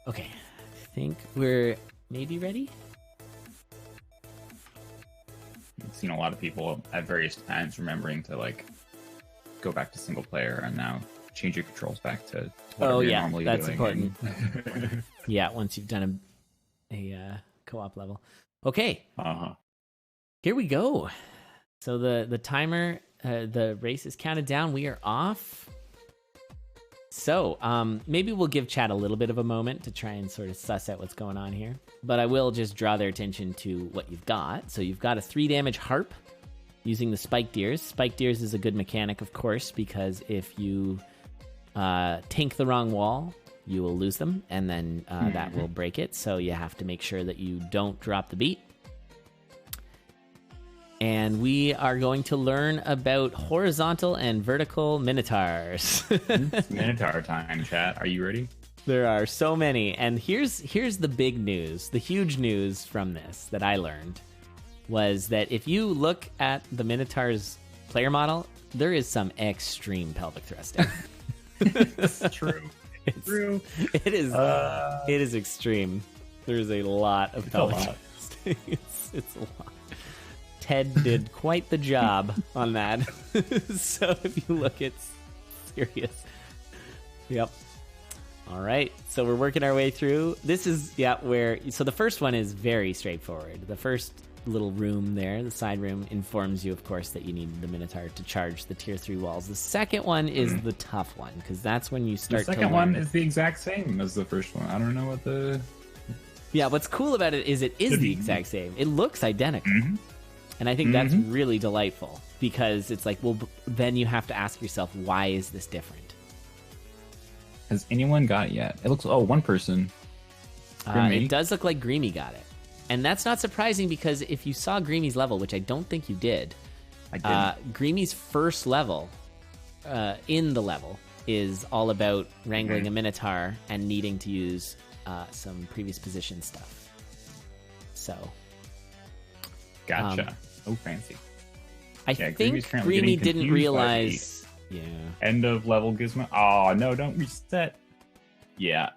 Okay, I think we're maybe ready. I've seen a lot of people at various times remembering to like go back to single player and now change your controls back to whatever you're normally that's doing. important. Yeah, once you've done a co-op level. Okay, here we go. So the timer, the race is counted down. We are off. So maybe we'll give chat a little bit of a moment to try and sort of suss out what's going on here. But I will just draw their attention to what you've got. So you've got a 3 damage harp using the spiked ears. Spiked ears is a good mechanic, of course, because if you tank the wrong wall, you will lose them, and then that will break it. So you have to make sure that you don't drop the beat. And we are going to learn about horizontal and vertical Minotaurs. It's Minotaur time, chat. Are you ready? There are so many. And here's the big news, the huge news from this that I learned was that if you look at the Minotaur's player model, there is some extreme pelvic thrusting. It's true. It's true. It is extreme. There's a lot of pelvic thrusting. It's a lot. Ted did quite the job on that. So if you look, it's serious. Yep. All right. So we're working our way through. This is, so the first one is very straightforward. The first little room there, the side room, informs you, of course, that you need the Minotaur to charge the tier 3 walls. The second one is the tough one, because that's when you start to learn. The second one is the exact same as the first one. I don't know what the... Yeah, what's cool about it is the exact same. It looks identical. And I think that's really delightful, because it's like, well, then you have to ask yourself, why is this different? Has anyone got it yet? It looks, one person. It does look like Greemy got it. And that's not surprising, because if you saw Greemy's level, which I don't think you did, I didn't. Greemy's first level in the level is all about wrangling a Minotaur and needing to use some previous position stuff. So... Gotcha. Fancy. I think Greemy didn't realize... Yeah. End of level gizmo. Oh, no, don't reset. Yeah.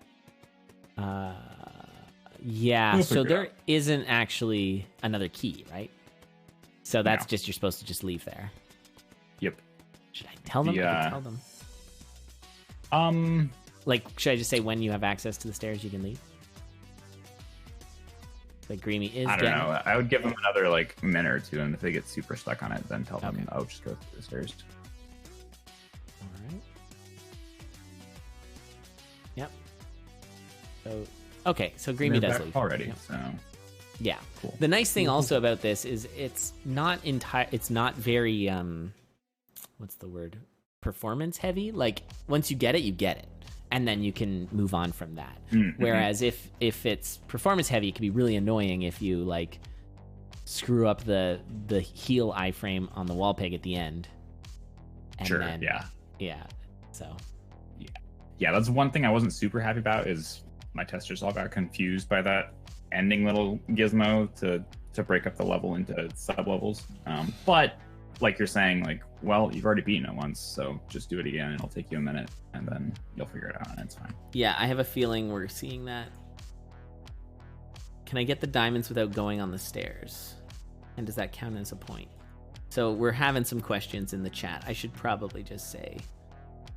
Yeah, so there isn't actually another key, right? So that's just, you're supposed to just leave there. Yep. Should I tell them? I can tell them. Like, should I just say when you have access to the stairs, you can leave? Like Greemy is. I don't know. I would give them another minute or two, and if they get super stuck on it, then tell them, "Oh, just go through the stairs." All right. Yep. So so Greemy does leave already. So yeah. Cool. The nice thing also about this is it's not very what's the word? Performance heavy. Like once you get it, you get it. And then you can move on from that. Whereas if it's performance heavy, it can be really annoying if you screw up the heel iframe on the wall peg at the end. And then, yeah. So yeah, that's one thing I wasn't super happy about is my testers all got confused by that ending little gizmo to break up the level into sub levels. But like you're saying, well, you've already beaten it once, so just do it again. It'll take you a minute, and then you'll figure it out, and it's fine. Yeah, I have a feeling we're seeing that. Can I get the diamonds without going on the stairs? And does that count as a point? So we're having some questions in the chat. I should probably just say,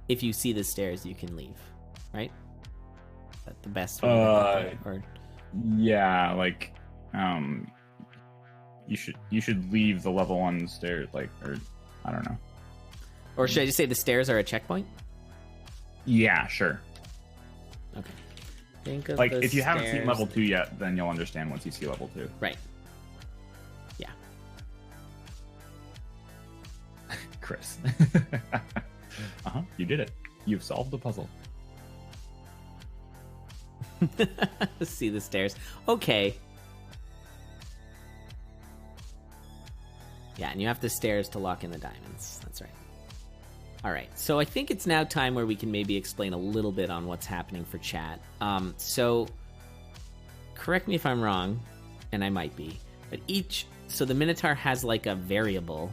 if you see the stairs, you can leave, right? Is that the best way? Yeah, you should leave the level on the stairs, or I don't know. Or should I just say the stairs are a checkpoint? Yeah, sure. Okay. Think of if you haven't seen level 2 yet, then you'll understand once you see level 2. Right. Yeah. Chris. You did it. You've solved the puzzle. See the stairs. Okay. Yeah, and you have the stairs to lock in the diamonds. That's right. All right, so I think it's now time where we can maybe explain a little bit on what's happening for chat. So, correct me if I'm wrong, and I might be, but so the Minotaur has a variable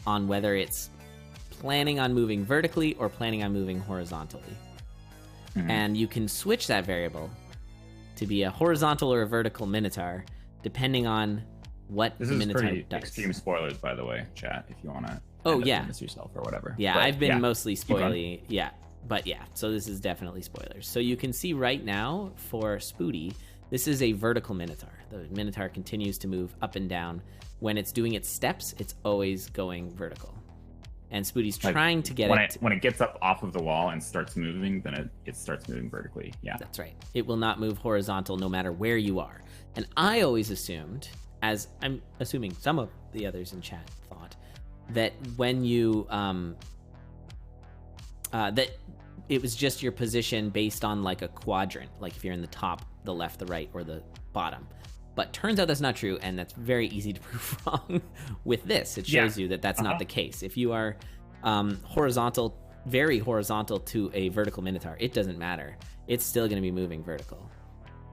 on whether it's planning on moving vertically or planning on moving horizontally. and you can switch that variable to be a horizontal or a vertical Minotaur, depending on what this the is Minotaur pretty does. extreme spoilers, by the way, chat. If you want to, this yourself or whatever. Yeah, but, I've been mostly spoily. Yeah, but yeah, so this is definitely spoilers. So you can see right now for Spoody, this is a vertical Minotaur. The Minotaur continues to move up and down. When it's doing its steps, it's always going vertical. And Spoody's trying to get when it gets up off of the wall and starts moving, then it starts moving vertically. Yeah, that's right. It will not move horizontal no matter where you are. And I always assumed, as I'm assuming some of the others in chat thought, that when you that it was just your position based on like a quadrant, like if you're in the top, the left, the right, or the bottom. But turns out that's not true, and that's very easy to prove wrong with this. It shows you that that's not the case. If you are horizontal, very horizontal to a vertical Minotaur, it doesn't matter. It's still going to be moving vertical.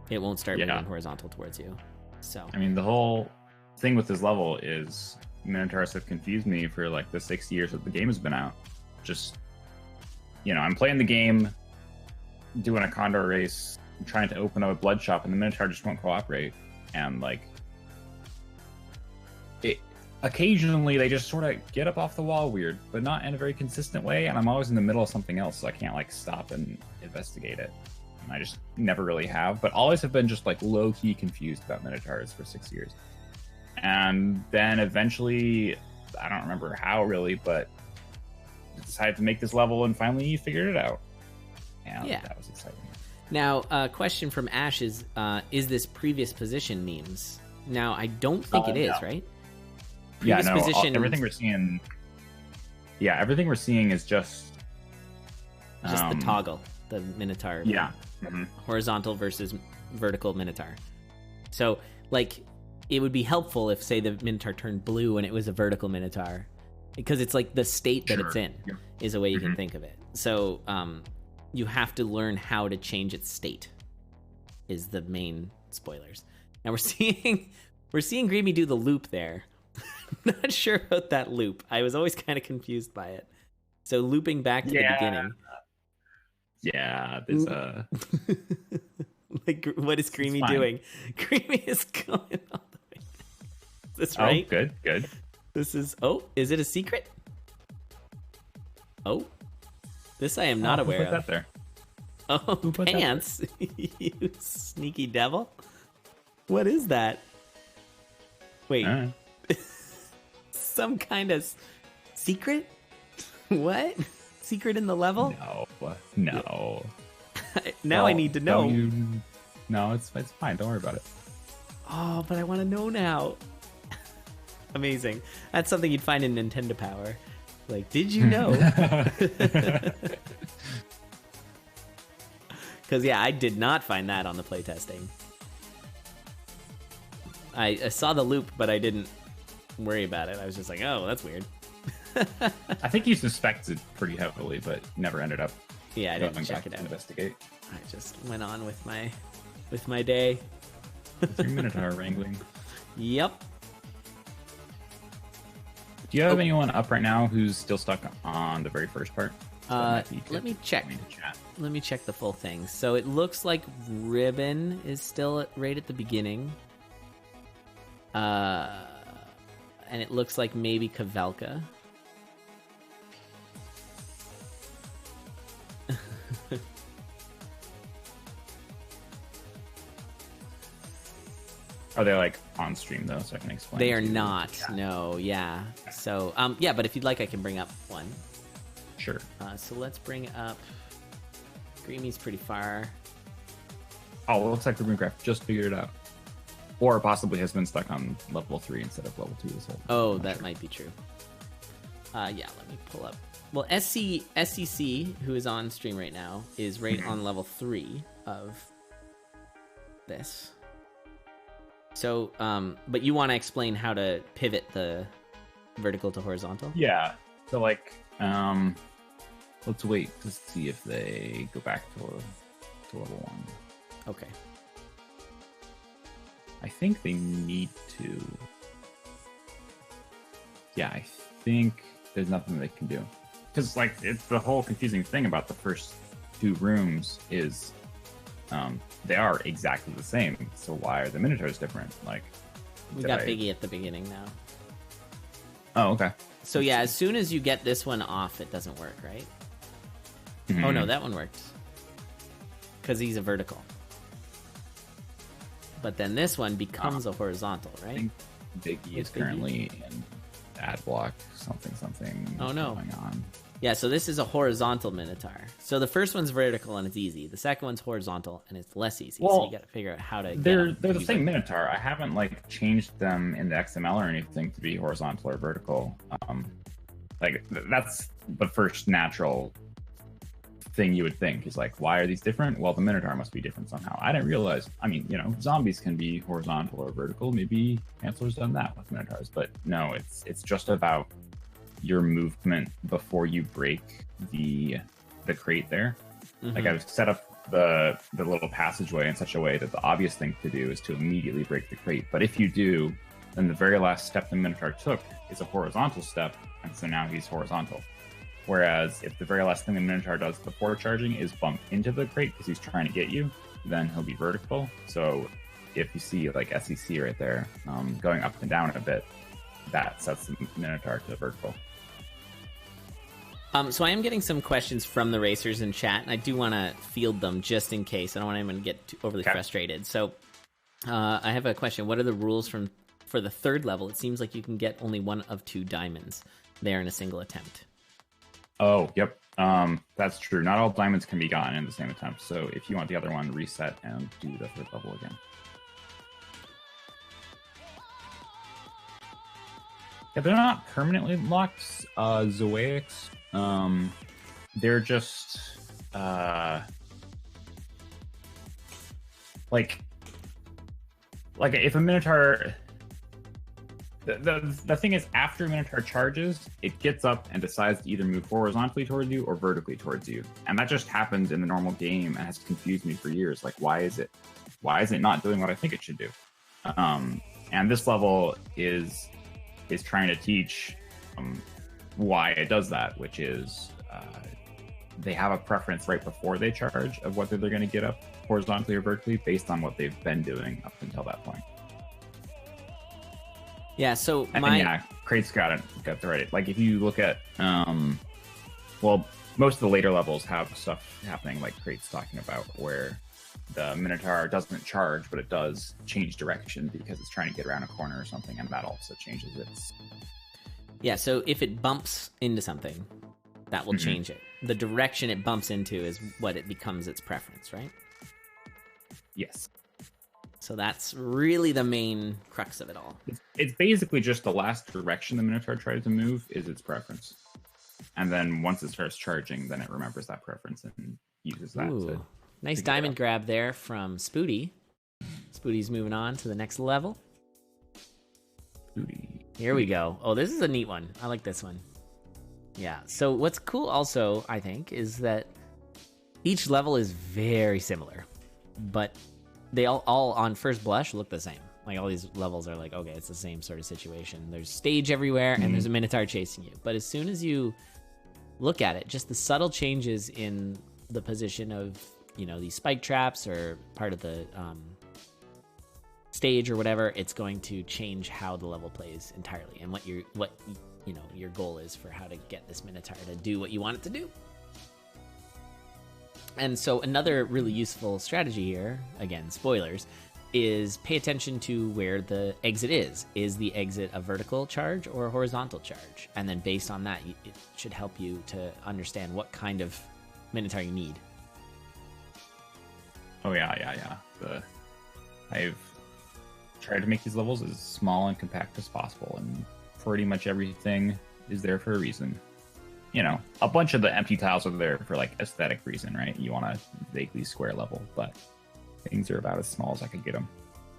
It won't start moving horizontal towards you. So I mean, the whole thing with this level is Minotaurs have confused me for like the 6 years that the game has been out. Just, I'm playing the game, doing a condor race, trying to open up a blood shop, and the Minotaur just won't cooperate. And like, occasionally they just sort of get up off the wall weird, but not in a very consistent way. And I'm always in the middle of something else, so I can't like stop and investigate it. And I just never really have, but always have been just like low key confused about Minotaurs for 6 years. And then eventually, I don't remember how really, but decided to make this level and finally figured it out. And that was exciting. Now, a question from Ash is this previous position memes? Now, I don't think it is, right? Previous position... everything we're seeing... Yeah, everything we're seeing is just the toggle, the Minotaur. Yeah. Horizontal versus vertical Minotaur. So, like, it would be helpful if, say, the Minotaur turned blue and it was a vertical Minotaur. Because it's like the state that it's in is a way you can think of it. So, you have to learn how to change its state is the main spoilers. Now we're seeing Greemy do the loop there. I'm not sure about that loop. I was always kind of confused by it. So looping back to the beginning. Yeah, there's a... like, what is Greemy doing? Greemy is going all the way back. Is this right? Oh, good. This is... Oh, is it a secret? Oh. This I am not aware of. Who put that there? Oh, Pants! You sneaky devil. What is that? Wait. Some kind of secret? What? Secret in the level? No. Now I need to know. No, it's fine. Don't worry about it. Oh, but I want to know now. Amazing. That's something you'd find in Nintendo Power. Like, did you know? Because, I did not find that on the playtesting. I saw the loop, but I didn't worry about it. I was just like, oh, that's weird. I think you suspected pretty heavily, but never ended up. Yeah, I didn't check it out. Investigate. I just went on with my day. It's your Minotaur wrangling. Yep. Do you have anyone up right now who's still stuck on the very first part? Let me check. Let me check the full thing. So it looks like Ribbon is still right at the beginning. And it looks like maybe Kavelka. Are they like on stream though, so I can explain? They are not. No. Yeah. So but if you'd like, I can bring up one. Sure. So let's bring up. Greemy's pretty far. Oh, well, it looks like Rubengraph just figured it out, or possibly has been stuck on level 3 instead of level 2 this whole time. Oh, that might be true. Let me pull up. Well, SCC, who is on stream right now, is right on level 3 of this. So, but you want to explain how to pivot the vertical to horizontal? Yeah. So, like, let's wait to see if they go back to level 1. Okay. I think they need to. Yeah, I think there's nothing they can do. Because, like, it's the whole confusing thing about the first two rooms is they are exactly the same. So why are the Minotaurs different? Like, we got Biggie at the beginning now. Oh, okay. So yeah, as soon as you get this one off, it doesn't work, right? Mm-hmm. Oh no, that one worked. Because he's a vertical. But then this one becomes a horizontal, right? I think Biggie is currently in ad block something. Oh no. Going on. Yeah, so this is a horizontal Minotaur. So the first one's vertical and it's easy. The second one's horizontal and it's less easy. Well, so you got to figure out how to. They're the same Minotaur. I haven't like changed them in the XML or anything to be horizontal or vertical. Like that's the first natural thing you would think is like, why are these different? Well, the Minotaur must be different somehow. I didn't realize. I mean, you know, zombies can be horizontal or vertical. Maybe Pancelor's done that with Minotaurs, but no, it's just about your movement before you break the crate there. Mm-hmm. Like I've set up the little passageway in such a way that the obvious thing to do is to immediately break the crate. But if you do, then the very last step the Minotaur took is a horizontal step, and so now he's horizontal. Whereas if the very last thing the Minotaur does before charging is bump into the crate because he's trying to get you, then he'll be vertical. So if you see like SEC right there going up and down a bit, that sets the Minotaur to vertical. So I am getting some questions from the racers in chat, and I do want to field them just in case. I don't want anyone to get too overly frustrated. So I have a question. What are the rules for the third level? It seems like you can get only one of 2 diamonds there in a single attempt. Oh, yep. That's true. Not all diamonds can be gotten in the same attempt. So if you want the other one, reset and do the third level again. Yeah, they're not permanently locked, Zoaics. They're just like if a Minotaur. The thing is, after Minotaur charges, it gets up and decides to either move horizontally towards you or vertically towards you, and that just happens in the normal game and has confused me for years. Like, why is it not doing what I think it should do? And this level is trying to teach why it does that, which is they have a preference right before they charge of whether they're going to get up horizontally or vertically based on what they've been doing up until that point. Yeah, so crates got the right. Like if you look at, most of the later levels have stuff happening like crates talking about where the Minotaur doesn't charge, but it does change direction because it's trying to get around a corner or something, and that also changes its. Yeah, so if it bumps into something, that will change it. The direction it bumps into is what it becomes its preference, right? Yes. So that's really the main crux of it all. It's basically just the last direction the Minotaur tries to move is its preference. And then once it starts charging, then it remembers that preference and uses that. Ooh, nice diamond grab there from Spooty. Spooty's moving on to the next level. Spooty. Here we go. Oh, this is a neat one. I like this one. Yeah, so what's cool also, I think, is that each level is very similar. But they all on first blush look the same. Like all these levels are like, okay, it's the same sort of situation. There's stage everywhere and there's a Minotaur chasing you. But as soon as you look at it, just the subtle changes in the position of, you know, these spike traps or part of the stage or whatever, it's going to change how the level plays entirely and what your goal is for how to get this Minotaur to do what you want it to do. And so another really useful strategy here, again, spoilers, is pay attention to where the exit is. Is the exit a vertical charge or a horizontal charge? And then based on that, it should help you to understand what kind of Minotaur you need. Oh, yeah. I've tried to make these levels as small and compact as possible, and pretty much everything is there for a reason. You know, a bunch of the empty tiles are there for like aesthetic reason, right? You want a vaguely square level, but things are about as small as I could get them.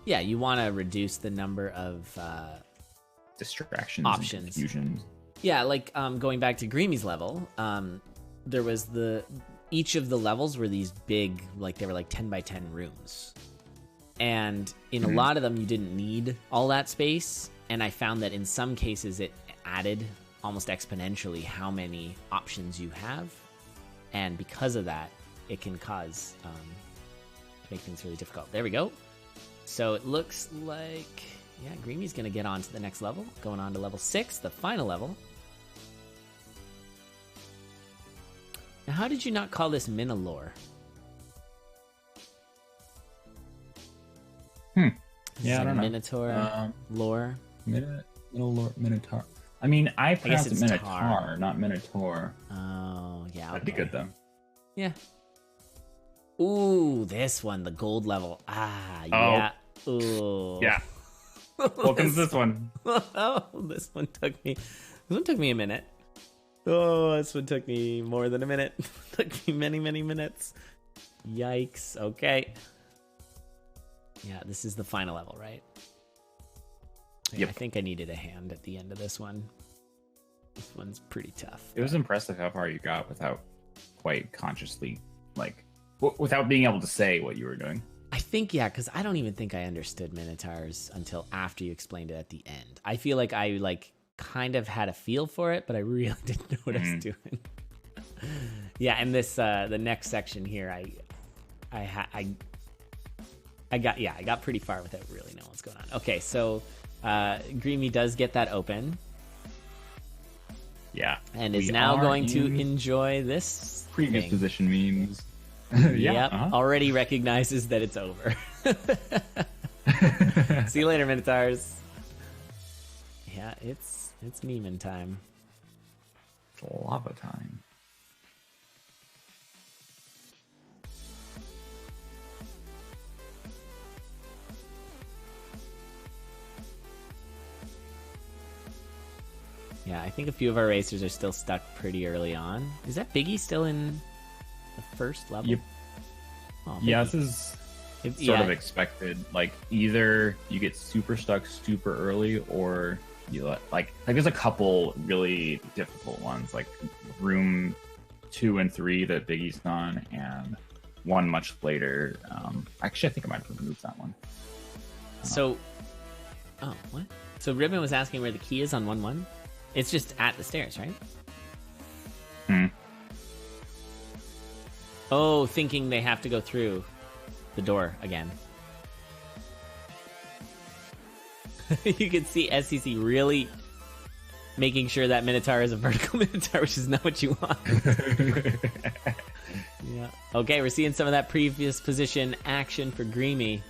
Yeah, you want to reduce the number of distractions, options, and confusion. Yeah, like going back to Greemy's level, there was each of the levels were these big, like they were like 10 by 10 rooms, and in a lot of them you didn't need all that space. And I found that in some cases it added almost exponentially how many options you have, and because of that, it can cause make things really difficult. There we go. So it looks like, yeah, Greemy's going to get on to the next level, going on to level 6, the final level. Now, how did you not call this Minotaurlore? Yeah, I don't know. Minotaur lore. Minotaur. I mean, I pronounce it Minotaur, tar. not Minotaur. Oh, yeah. That'd be good, though. Yeah. Ooh, this one, the gold level. Ah, yeah. Ooh. Yeah. Welcome to this one. Oh, this one took me a minute. Oh, this one took me more than a minute. Took me many, many minutes. Yikes. Okay. Yeah, this is the final level, right? Yep. I think I needed a hand at the end of this one. This one's pretty tough. It was impressive how far you got without quite consciously, like, without being able to say what you were doing. I think, yeah, because I don't even think I understood Minotaurs until after you explained it at the end. I feel like I, kind of had a feel for it, but I really didn't know what I was doing. Yeah, and this, the next section here, I got pretty far without really knowing what's going on. Okay, so Greemy does get that open. Yeah. And is now going to enjoy this previous thing. position means. Yep, already recognizes that it's over. See you later, Minotaurs. Yeah, it's memeing time. It's lava time. Yeah, I think a few of our racers are still stuck pretty early on. Is that Biggie still in the first level? Yep. Oh, yeah, this is sort of expected. Like, either you get super stuck super early, or you like there's a couple really difficult ones, like room 2 and 3 that Biggie's on, and one much later. Actually, I think I might have removed that one. So, what? So Ribbon was asking where the key is on 1-1. It's just at the stairs, right? Oh, thinking they have to go through the door again. You can see SCC really making sure that Minotaur is a vertical Minotaur, which is not what you want. Yeah. Okay, we're seeing some of that previous position action for Greemy.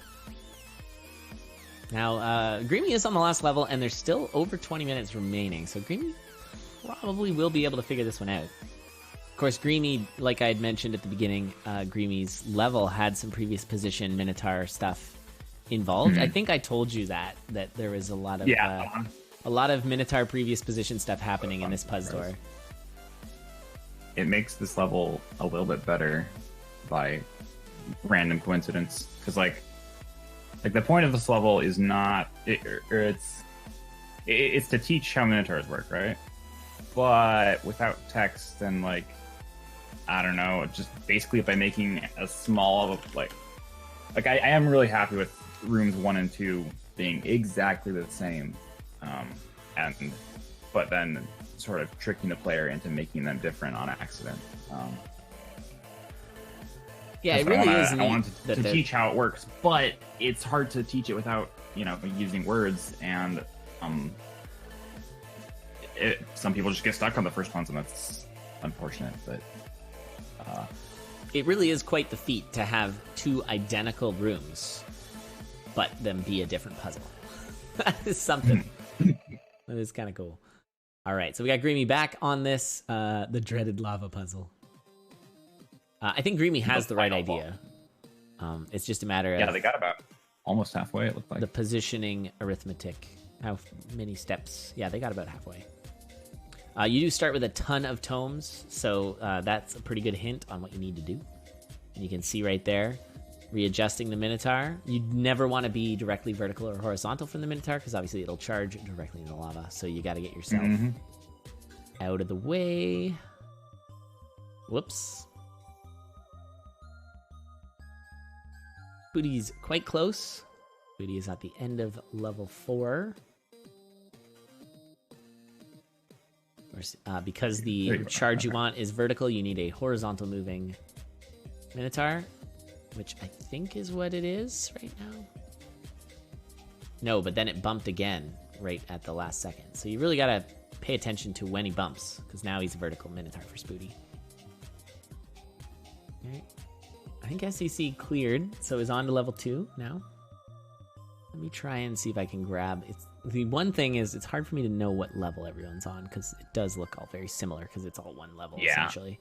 Now, Greemy is on the last level, and there's still over 20 minutes remaining, so Greemy probably will be able to figure this one out. Of course, Greemy, like I had mentioned at the beginning, Greemy's level had some previous position Minotaur stuff involved. I think I told you that there was a lot of Minotaur previous position stuff happening in this PuzzDOR. It makes this level a little bit better by random coincidence, because like the point of this level is not it's to teach how Minotaurs work, right? But without text, and like, I don't know, just basically by making a small like I am really happy with rooms 1 and 2 being exactly the same, but then sort of tricking the player into making them different on accident. Yeah, it really is neat. I want to teach how it works, but it's hard to teach it without, using words, and some people just get stuck on the first ones, and that's unfortunate. But it really is quite the feat to have 2 identical rooms, but them be a different puzzle. That is something. That is kind of cool. All right, so we got Greemy back on this, the dreaded lava puzzle. I think Greemy has the right idea. It's just a matter of... Yeah, they got about almost halfway, it looked like. The positioning arithmetic. How many steps? Yeah, they got about halfway. You do start with a ton of tomes, so that's a pretty good hint on what you need to do. And you can see right there, readjusting the Minotaur. You'd never want to be directly vertical or horizontal from the Minotaur, because obviously it'll charge directly into lava, so you got to get yourself out of the way. Whoops. Booty's quite close. Booty is at the end of level 4. Because the charge you want is vertical, you need a horizontal moving Minotaur, which I think is what it is right now. No, but then it bumped again right at the last second. So you really got to pay attention to when he bumps, because now he's a vertical Minotaur for Spooty. All right. I think SEC cleared, so he's on to level 2 now. Let me try and see if I can grab it. The one thing is, it's hard for me to know what level everyone's on, because it does look all very similar, because it's all one level, essentially.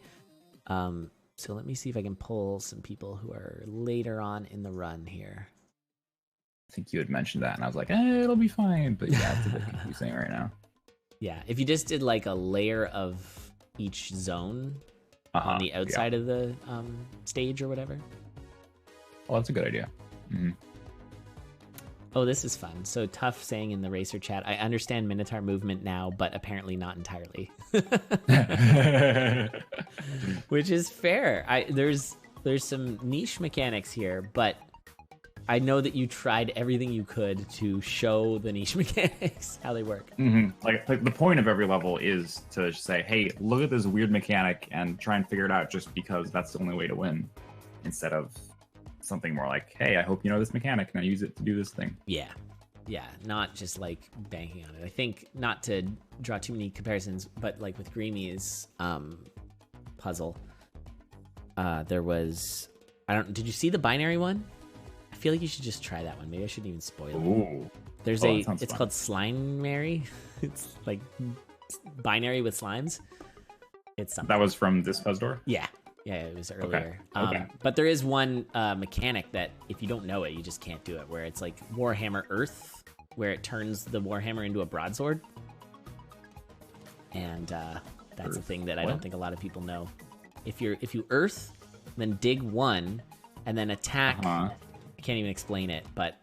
So let me see if I can pull some people who are later on in the run here. I think you had mentioned that, and I was like, it'll be fine. But yeah, it's a bit confusing right now. Yeah, if you just did like a layer of each zone on the outside of the stage or whatever. Oh, that's a good idea. Mm-hmm. Oh, this is fun. So Tough saying in the Racer chat, I understand Minotaur movement now, but apparently not entirely. Which is fair. There's some niche mechanics here, but I know that you tried everything you could to show the niche mechanics, how they work. Mm-hmm. Like the point of every level is to say, hey, look at this weird mechanic and try and figure it out just because that's the only way to win. Instead of something more like, hey, I hope you know this mechanic and I use it to do this thing. Yeah. Yeah, not just like banking on it. I think, not to draw too many comparisons, but like with Greemy's puzzle, there was, did you see the binary one? I feel like you should just try that one. Maybe I shouldn't even spoil it. Ooh. It's fun. Called Slime Mary. It's like binary with slimes. It's something. That was from this PuzzDOR? Yeah. Yeah, it was earlier. Okay. But there is one mechanic that if you don't know it, you just can't do it, where it's like Warhammer Earth, where it turns the Warhammer into a broadsword. And that's a thing that I don't think a lot of people know. If you Earth, then dig 1, and then attack. I can't even explain it, but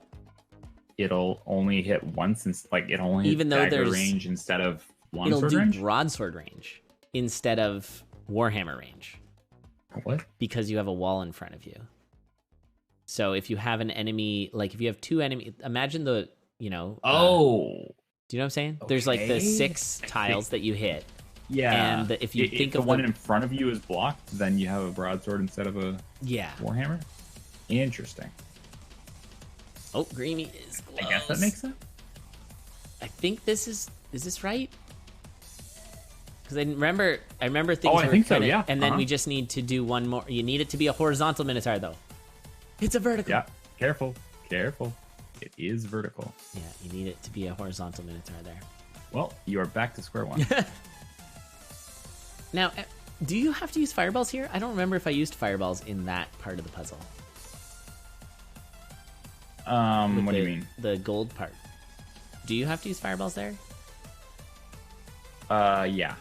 it'll only hit once, it only hits dagger range instead of longsword range? It'll do broadsword range instead of Warhammer range. What? Because you have a wall in front of you. So if you have an enemy, like if you have 2 enemies, imagine the, do you know what I'm saying? Okay. There's like the 6 tiles that you hit. Yeah. And if you think of the one in front of you is blocked, then you have a broadsword instead of a Warhammer? Interesting. Oh, Greemy is close. I guess that makes sense. I think is this right? Because I remember things were think so, yeah. And then we just need to do one more. You need it to be a horizontal Minotaur, though. It's a vertical. Yeah, careful. It is vertical. Yeah, you need it to be a horizontal Minotaur there. Well, you are back to square one. Now, do you have to use fireballs here? I don't remember if I used fireballs in that part of the puzzle. What do you mean? The gold part. Do you have to use fireballs there? Yeah.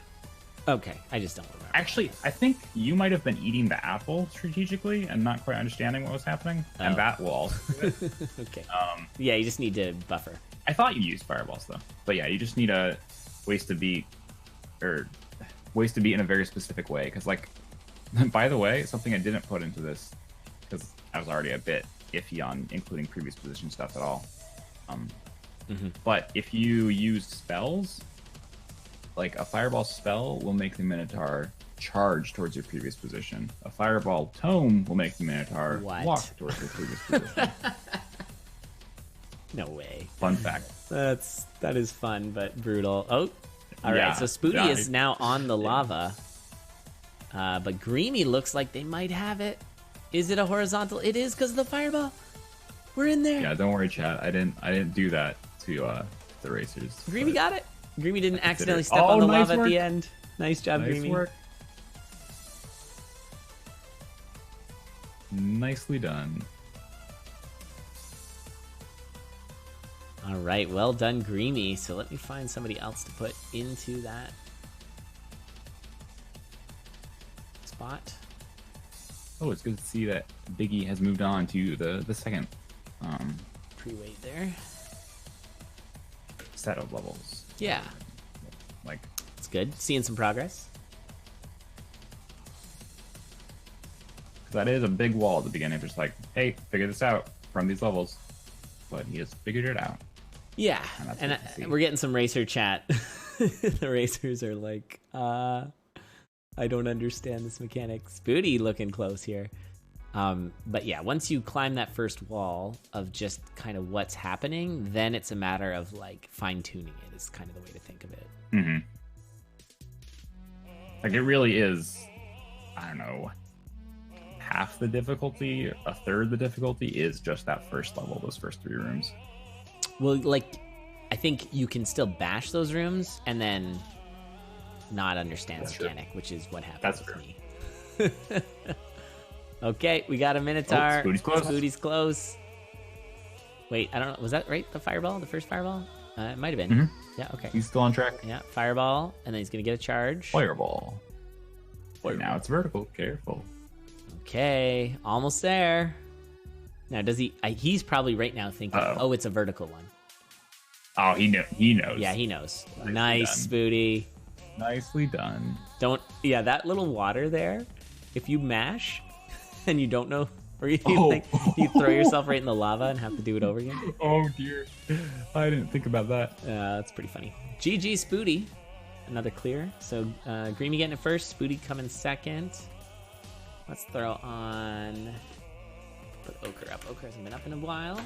Okay, I just don't remember. Actually, I think you might have been eating the apple strategically and not quite understanding what was happening, and that will also do it. Okay. Yeah, you just need to buffer. I thought you used fireballs though, but yeah, you just need a ways to beat in a very specific way. Because, like, by the way, something I didn't put into this because I was already a bit iffy on including previous position stuff at all. But if you use spells, like a fireball spell will make the Minotaur charge towards your previous position. A fireball tome will make the Minotaur walk towards your previous position. No way. Fun fact. That is fun, but brutal. Oh, all right. So Spooty is now on the lava, but Greemy looks like they might have it. Is it a horizontal? It is because of the fireball. We're in there. Yeah, don't worry, chat. I didn't do that to the racers. Greemy got it. Greemy didn't accidentally step on the lava at the end. Nice job, Greemy. Nice work. Nicely done. All right, well done, Greemy. So let me find somebody else to put into that spot. Oh, it's good to see that Biggie has moved on to the second pre-wait there set of levels. Yeah, like it's good seeing some progress. That is a big wall at the beginning, just like, hey, figure this out from these levels. But he has figured it out. Yeah, and we're getting some racer chat. The racers are like, I don't understand this mechanic. Spooty looking close here. But yeah, once you climb that first wall of just kind of what's happening, then it's a matter of like fine tuning it is kind of the way to think of it. Mm-hmm. Like it really is, I don't know, half the difficulty, a third the difficulty is just that first level, those first 3 rooms. Well, like, I think you can still bash those rooms and then not understand the mechanic, which is what happened with me. Okay, we got a Minotaur. Oh, Spooty's close. Spooty's close. Wait, I don't know. Was that right? The fireball? The first fireball? It might have been. Mm-hmm. Yeah, okay. He's still on track. Yeah, fireball, and then he's going to get a charge. Fireball. Now it's vertical. Careful. Okay, almost there. Now, does he... he's probably right now thinking, oh, it's a vertical one. Oh, he knows. Yeah, he knows. Nice, Spooty. Nicely done. Don't... Yeah, that little water there, if you mash and you don't know... Or you think you throw yourself right in the lava and have to do it over again? Oh, dear. I didn't think about that. That's pretty funny. GG, Spooty. Another clear. So, Greemy getting it first. Spooty coming second. Let's throw on... Put Ochre up. Ochre hasn't been up in a while.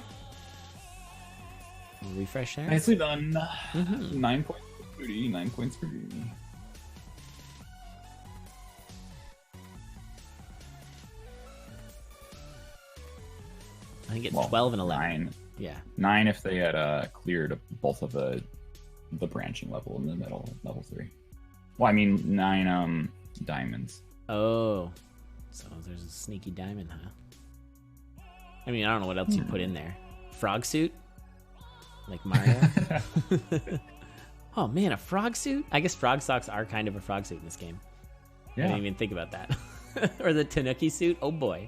Refresh there. Nicely done. Mm-hmm. 9 points for Spooty. 9 points for Greemy. I think it's 12 and 11. 9. Yeah. 9 if they had cleared both of the branching level in the middle, level 3. Well, I mean 9 diamonds. Oh, so there's a sneaky diamond, huh? I mean, I don't know what else you put in there. Frog suit, like Mario. Oh man, a frog suit? I guess frog socks are kind of a frog suit in this game. Yeah. I didn't even think about that. Or the Tanuki suit. Oh boy.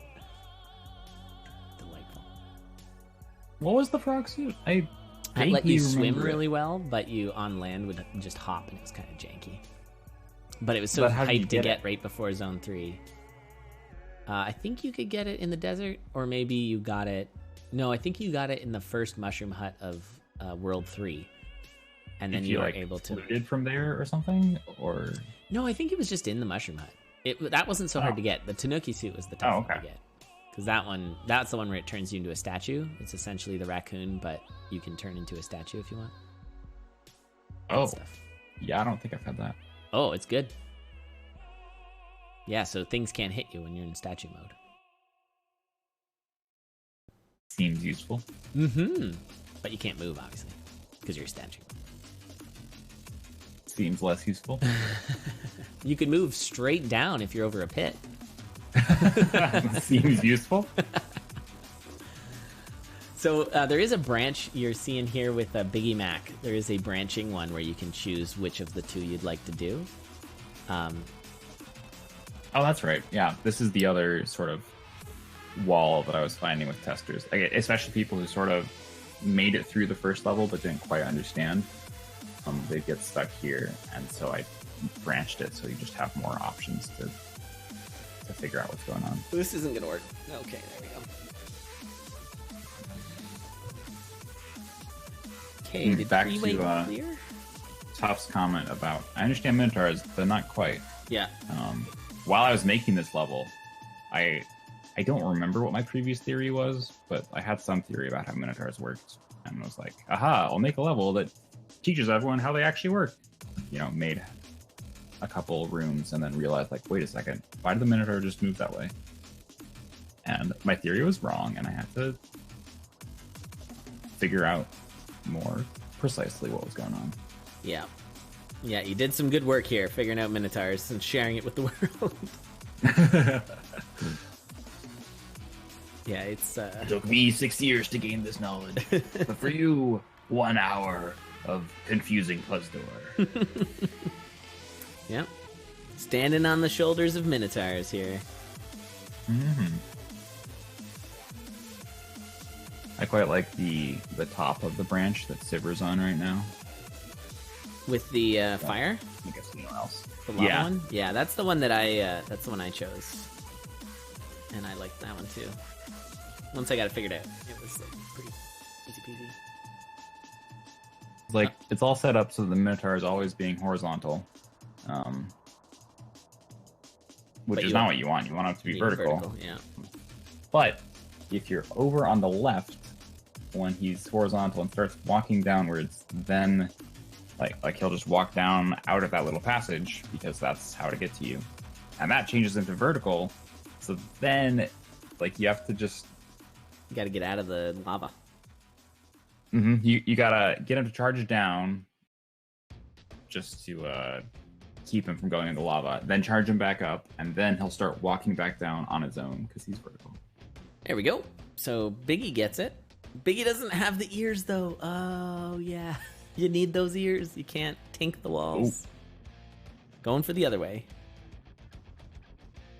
What was the frog suit? I'd let you swim really well, but you on land would just hop, and it was kind of janky. But it was so hyped to get right before Zone 3. I think you could get it in the desert, or maybe you got it... No, I think you got it in the first mushroom hut of World 3. And then you were able to... looted from there or something? Or... No, I think it was just in the mushroom hut. That wasn't so hard to get. The Tanuki suit was the tough one to get. Because that's the one where it turns you into a statue. It's essentially the raccoon, but you can turn into a statue if you want. Yeah, I don't think I've had that. Oh, it's good. Yeah, so things can't hit you when you're in statue mode. Seems useful. Mm-hmm. But you can't move, obviously, because you're a statue. Seems less useful. You can move straight down if you're over a pit. Seems useful. So there is a branch you're seeing here with Biggie Mac. There is a branching one where you can choose which of the two you'd like to do. Oh, that's right. Yeah, this is the other sort of wall that I was finding with testers, especially people who sort of made it through the first level but didn't quite understand. They get stuck here, and so I branched it so you just have more options to figure out what's going on. This isn't gonna work. Okay, there we go. Okay, back to Tuff's comment about, I understand Minotaurs, but not quite. Yeah. While I was making this level, I don't remember what my previous theory was, but I had some theory about how Minotaurs worked, and I was like, aha, I'll make a level that teaches everyone how they actually work. Made a couple rooms and then realized, like, wait a second, why did the Minotaur just move that way? And my theory was wrong, and I had to figure out more precisely what was going on. Yeah, you did some good work here, figuring out Minotaurs and sharing it with the world. Yeah, it's... It took me 6 years to gain this knowledge, but for you, 1 hour of confusing PuzzDOR. Yep. Standing on the shoulders of Minotaurs here. Mm-hmm. I quite like the top of the branch that Siver's on right now. With the fire? I guess no else. The lava one? Yeah, that's the one that that's the one I chose. And I liked that one too. Once I got it figured out, it was pretty easy peasy. It's all set up so the Minotaur is always being horizontal. Which is not what you want. You want it to be vertical. Yeah. But if you're over on the left when he's horizontal and starts walking downwards, then like he'll just walk down out of that little passage because that's how to get to you. And that changes into vertical. So then like you have to just You got to get out of the lava. You gotta get him to charge down just to keep him from going into lava, then charge him back up, and then he'll start walking back down on his own because he's vertical. There we go. So Biggie gets it. Biggie doesn't have the ears though. Oh yeah. You need those ears. You can't tink the walls. Ooh. Going for the other way.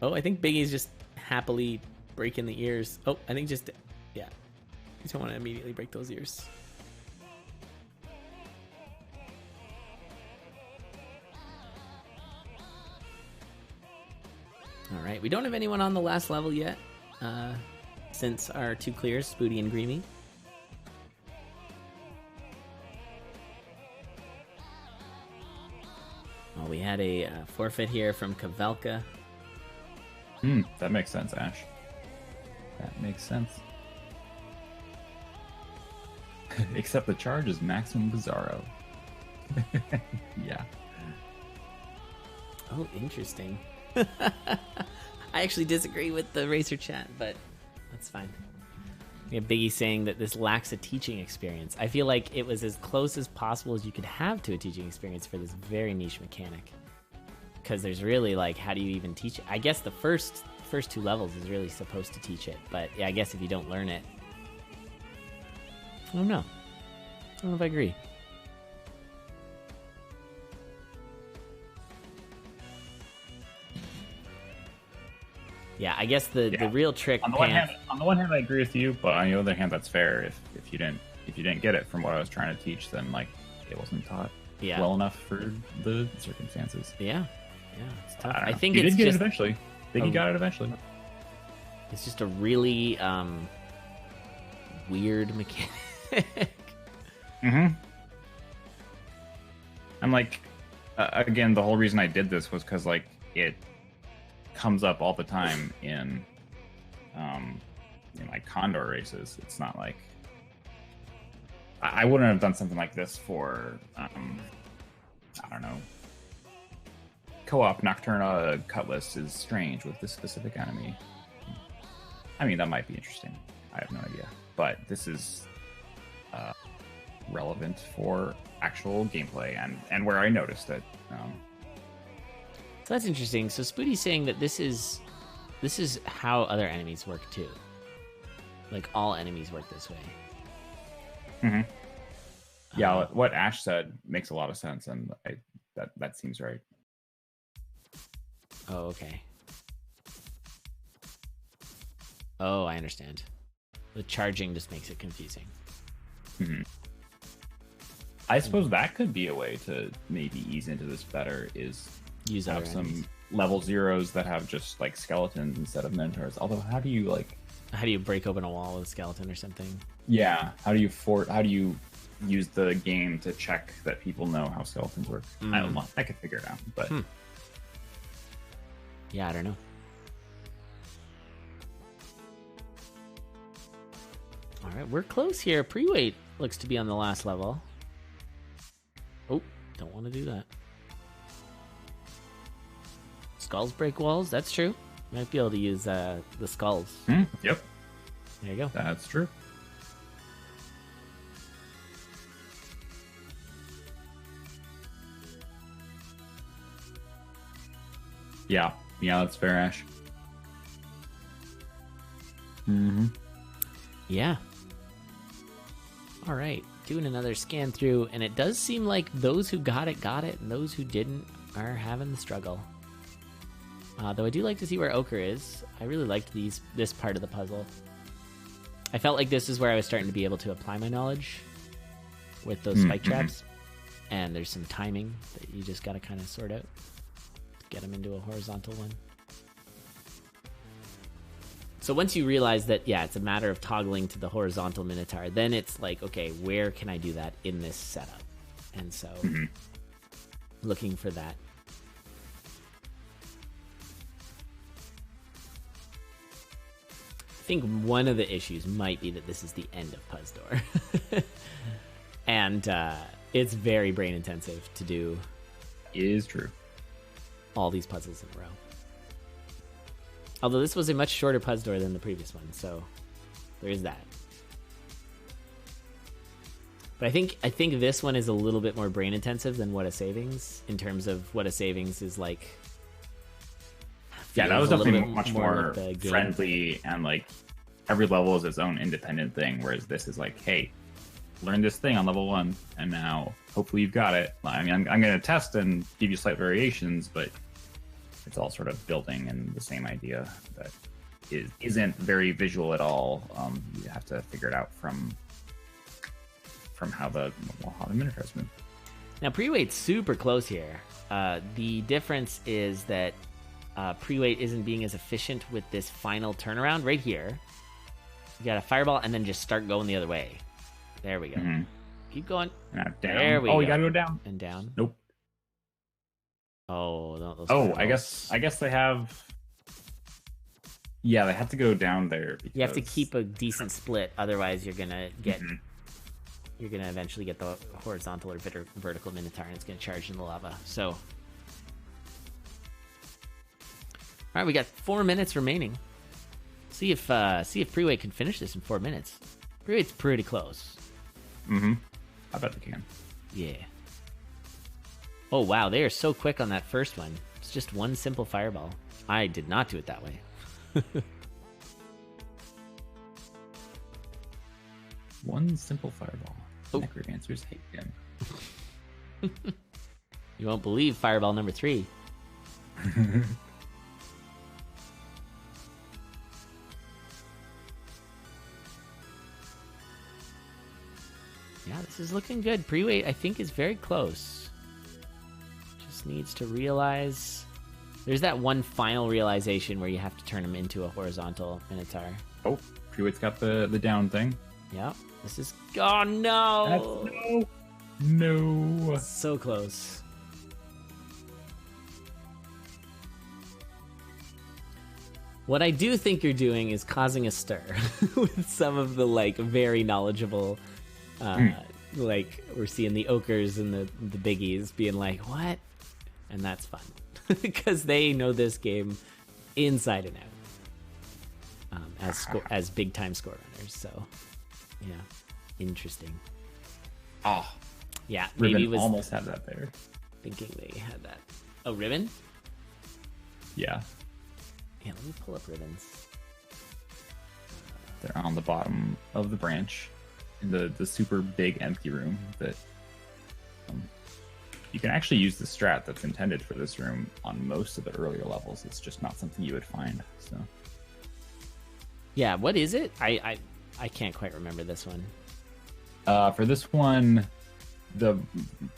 Oh, I think Biggie's just happily breaking the ears. Oh, I think just... Yeah. You don't want to immediately break those ears. Alright, we don't have anyone on the last level yet. Since our two clears, Spooty and Greamy. Well, we had a forfeit here from Kavelka. That makes sense, Ash. That makes sense. Except the charge is maximum Bizarro. Yeah. Oh, interesting. I actually disagree with the Racer chat, but that's fine. We have Biggie saying that this lacks a teaching experience. I feel like it was as close as possible as you could have to a teaching experience for this very niche mechanic. Because there's really, like, how do you even teach it? I guess the first two levels is really supposed to teach it. But, yeah, I guess if you don't learn it... I don't know. I don't know if I agree. Yeah, I guess the real trick... On the one hand, I agree with you, but on the other hand, that's fair. If you didn't get it from what I was trying to teach, then, like, it wasn't taught well enough for the circumstances. Yeah, it's tough. I think you it's did get just... it eventually. Biggie got it eventually. It's just a really weird mechanic. I'm like, again, the whole reason I did this was because, like, it comes up all the time in like Condor races. It's not like I wouldn't have done something like this for I don't know, co-op Nocturna Cutlass is strange with this specific enemy. I mean, that might be interesting. I have no idea, but this is relevant for actual gameplay and where I noticed it. So that's interesting. So Spooty's saying that this is how other enemies work too. Like all enemies work this way. Yeah, what Ash said makes a lot of sense, and that seems right. Oh, okay. Oh, I understand. The charging just makes it confusing. I suppose that could be a way to maybe ease into this better, is use have some level zeros that have just like skeletons instead of Minotaurs. Although, how do you break open a wall with a skeleton or something? Yeah, how do you use the game to check that people know how skeletons work? I don't know. I could figure it out, but yeah, I don't know. All right, we're close here. Pre-weight looks to be on the last level. Oh, don't want to do that. Skulls break walls. That's true. Might be able to use the skulls. Yep. There you go. That's true. Yeah, that's fair, Ash. Yeah. All right, doing another scan through, and it does seem like those who got it, and those who didn't are having the struggle. Though I do like to see where Ochre is. I really liked this part of the puzzle. I felt like this is where I was starting to be able to apply my knowledge with those spike traps. And there's some timing that you just got to kind of sort out to get them into a horizontal one. So once you realize that, yeah, it's a matter of toggling to the horizontal Minotaur, then it's like, okay, where can I do that in this setup? And so looking for that. think one of the issues might be that this is the end of PuzzDOR. And it's very brain intensive to do. Is true. All these puzzles in a row. Although this was a much shorter PuzzDOR than the previous one, so there is that. But I think this one is a little bit more brain intensive than What a Savings, in terms of What a Savings is like. Yeah, that was definitely much more friendly, and like every level is its own independent thing. Whereas this is like, hey, learn this thing on level 1, and now hopefully you've got it. I mean, I'm going to test and give you slight variations, but it's all sort of building in the same idea that isn't very visual at all. You have to figure it out from how the Minotaurs move. Now, pre-wait's super close here. The difference is that pre-wait isn't being as efficient with this final turnaround right here. You got a fireball and then just start going the other way. There we go. Mm-hmm. Keep going. Down. There we go. Oh, you gotta go down. And down. Nope. Oh, no, those fireballs. I guess they have. Yeah, they have to go down there. Because... You have to keep a decent split, otherwise you're gonna get. Mm-hmm. You're gonna eventually get the horizontal or vertical Minotaur, and it's gonna charge in the lava. So, all right, we got 4 minutes remaining. See if Pre-Wait can finish this in 4 minutes. Pre-Wait's pretty close. Mm-hmm. I bet they can. Yeah. Oh wow, they are so quick on that first one. It's just one simple fireball. I did not do it that way. One simple fireball. Oh. Necromancers hate him. You won't believe fireball number 3. Yeah, this is looking good. Pre-wait, I think, is very close. Just needs to realize... There's that one final realization where you have to turn him into a horizontal Minotaur. Oh, pre-wait's got the down thing. Yep. This is... Oh, no! No. So close. What I do think you're doing is causing a stir with some of the, like, very knowledgeable... Like, we're seeing the Okers and the biggies being like, what? And that's fun. Because they know this game inside and out. As big-time score runners, so... Yeah. Interesting. Oh. Yeah, Ribbon maybe it was almost had that there. Thinking they had that. Oh, Ribbon? Yeah. Yeah, let me pull up Ribbons. They're on the bottom of the branch in the super big empty room that you can actually use the strat that's intended for this room on most of the earlier levels. It's just not something you would find. So. Yeah, what is it? I can't quite remember this one. For this one, the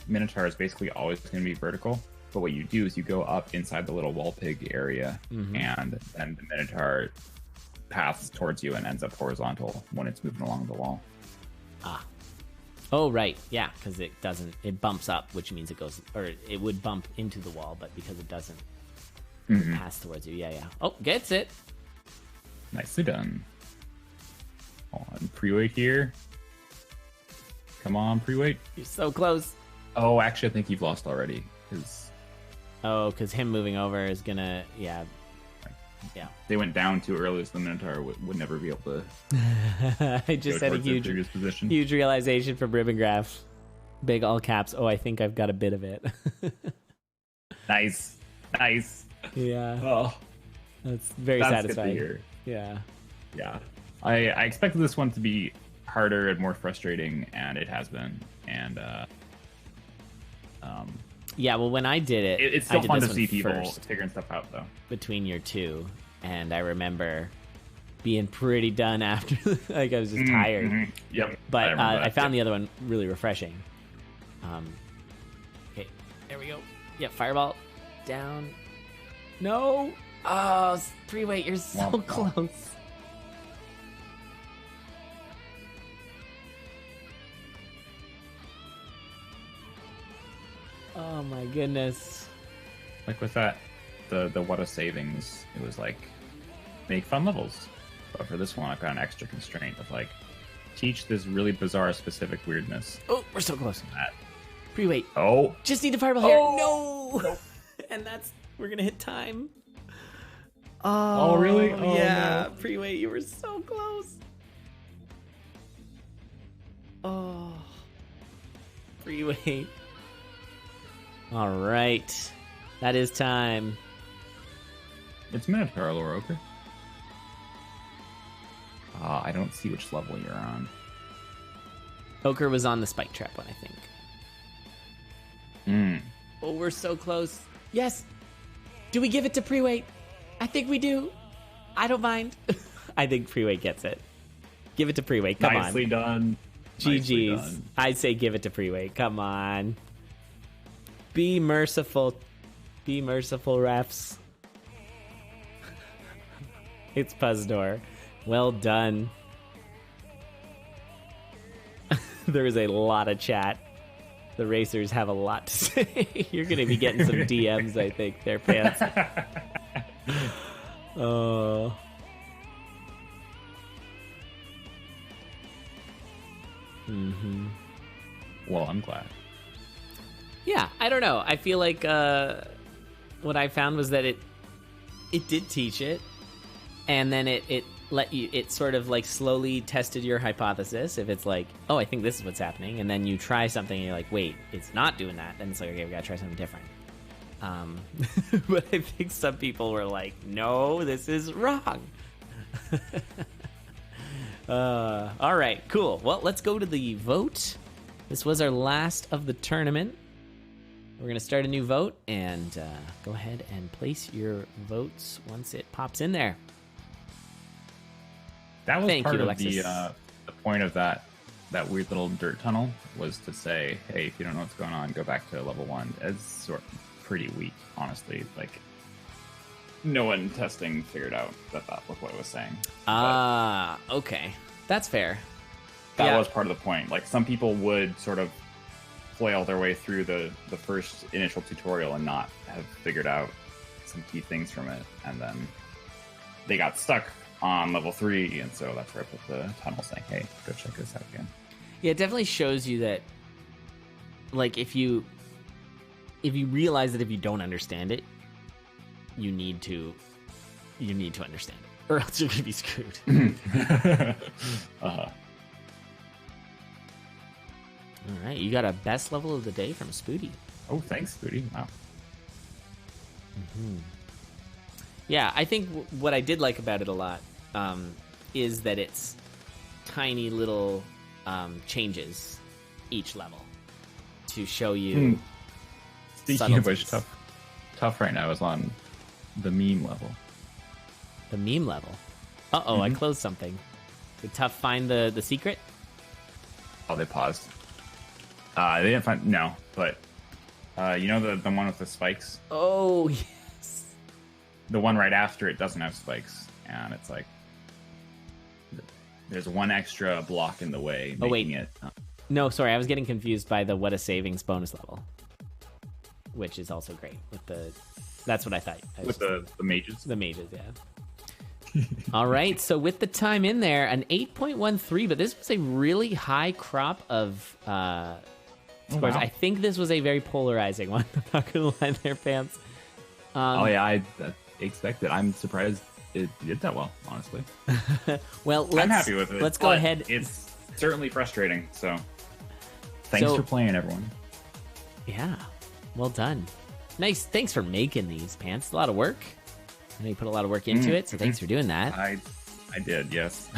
Minotaur is basically always going to be vertical. But what you do is you go up inside the little wall pig area, and then the Minotaur paths towards you and ends up horizontal when it's moving along the wall. Ah. Oh, right. Yeah, because it bumps up, which means it goes, or it would bump into the wall, but because it doesn't pass towards you. Yeah. Oh, gets it. Nicely done. On pre-wait here. Come on, pre-wait. You're so close. Oh, actually, I think you've lost already. Because him moving over is gonna, yeah. They went down too early, so the Minotaur would never be able to. I just had a huge realization from Ribbon Graph. Big all caps. Oh, I think I've got a bit of it. Nice. Yeah. Oh, that's very satisfying. Good to hear. Yeah. Yeah. I expected this one to be harder and more frustrating, and it has been. And yeah, well, when I did it, it's still fun to see people figuring stuff out, though. Between your two, and I remember being pretty done after. Like, I was just tired. Yep. But I found the other one really refreshing. Okay, there we go. Yeah, fireball down. No. Oh, pre-wait, you're so close. Oh my goodness. Like with that, the What a Savings, it was like, make fun levels. But for this one, I've got an extra constraint of like, teach this really bizarre specific weirdness. Oh, we're so close. Pre-wait. Oh. Just need the fireball here. No. Nope. And we're going to hit time. Oh, really? Oh, yeah. No. Pre-wait, you were so close. Oh. Pre-wait. All right. That is time. It's Minotaurlore, okay. I don't see which level you're on. Ochre was on the spike trap one, I think. Oh, we're so close. Yes. Do we give it to Pre-wait? I think we do. I don't mind. I think Pre-wait gets it. Give it to Pre-wait. Come on. Nicely done. GG's. I'd say give it to Pre-wait. Come on. Be merciful. Be merciful, refs. It's PuzzDOR. Well done. There is a lot of chat. The racers have a lot to say. You're going to be getting some DMs, I think, there, Pants. Oh. Mm-hmm. Well, I'm glad. Yeah, I don't know. I feel like what I found was that it did teach it, and then it let you, it sort of like slowly tested your hypothesis. If it's like, oh, I think this is what's happening, and then you try something and you're like, wait, it's not doing that, then it's like, okay, we gotta try something different. But I think some people were like, no, this is wrong. All right, cool. Well, let's go to the vote. This was our last of the tournament. We're going to start a new vote, and go ahead and place your votes once it pops in there. That was Thank part you, of Alexis. the point of that weird little dirt tunnel, was to say, hey, if you don't know what's going on, go back to level 1. It's sort of pretty weak, honestly. Like, no one testing figured out that was what it was saying. Okay. That's fair. That was part of the point. Like, some people would sort of flail their way through the first initial tutorial and not have figured out some key things from it, and then they got stuck on level 3, and so that's where I put the tunnel saying, hey, go check this out again. Yeah, it definitely shows you that, like, if you realize that if you don't understand it, you need to understand it, or else you're gonna be screwed. All right, you got a best level of the day from Spoody. Oh, thanks, Spoody. Wow. Mm-hmm. Yeah, I think what I did like about it a lot is that it's tiny little changes each level to show you. Speaking of which, tough right now is on the meme level. The meme level? Uh-oh, I closed something. Did Tough find the secret? Oh, they paused. They didn't find... No, but... you know the one with the spikes? Oh, yes. The one right after it doesn't have spikes. And it's like... There's one extra block in the way, making it... No, sorry, I was getting confused by the What a Savings bonus level. Which is also great. With the... That's what I thought. With the mages? The mages, yeah. All right, so with the time in there, an 8.13, but this was a really high crop of scores. Wow. I think this was a very polarizing one. I'm not going to lie there, Pants. I expected. I'm surprised it did that well, honestly. Well, I'm happy with it. Let's go ahead. It's certainly frustrating, so thanks for playing, everyone. Yeah, well done. Nice. Thanks for making these, Pants. A lot of work. I know you put a lot of work into it, so thanks for doing that. I did, yes.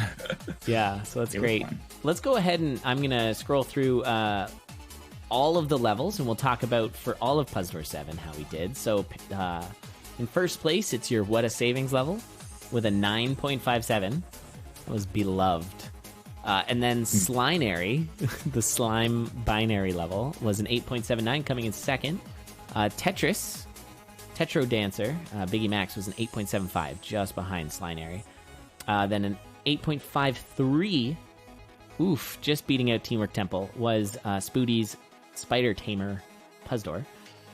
Yeah, so that's great. Let's go ahead and I'm going to scroll through all of the levels, and we'll talk about for all of PuzzDOR 7 how we did. So in first place, it's your What a Savings level with a 9.57. That was beloved. And then Slinary, the slime binary level, was an 8.79, coming in second. Tetro Dancer, Biggie Max, was an 8.75, just behind Slinary. Then an 8.53, just beating out Teamwork Temple, was Spoody's Spider Tamer PuzzDOR.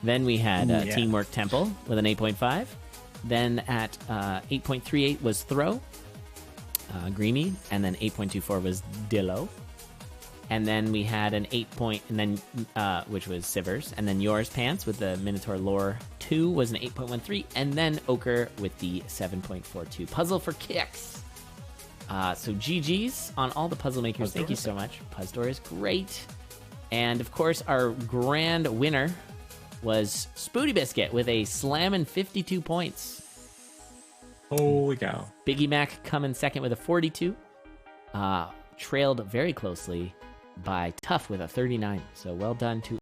Then we had Teamwork Temple with an 8.5. Then at 8.38 was Throw. Greeny, and then 8.24 was Dillo. And then we had an 8 point, and then which was Sivers, and then yours, Pants, with the Minotaurlore2 was an 8.13, and then Ochre with the 7.42. Puzzle for kicks. So GG's on all the puzzle makers. Thank you so much. PuzzDOR is great. And of course, our grand winner was Spooty Biscuit with a slammin' 52 points. Holy cow. Biggie Mac coming second with a 42. Trailed very closely by Tough with a 39. So well done to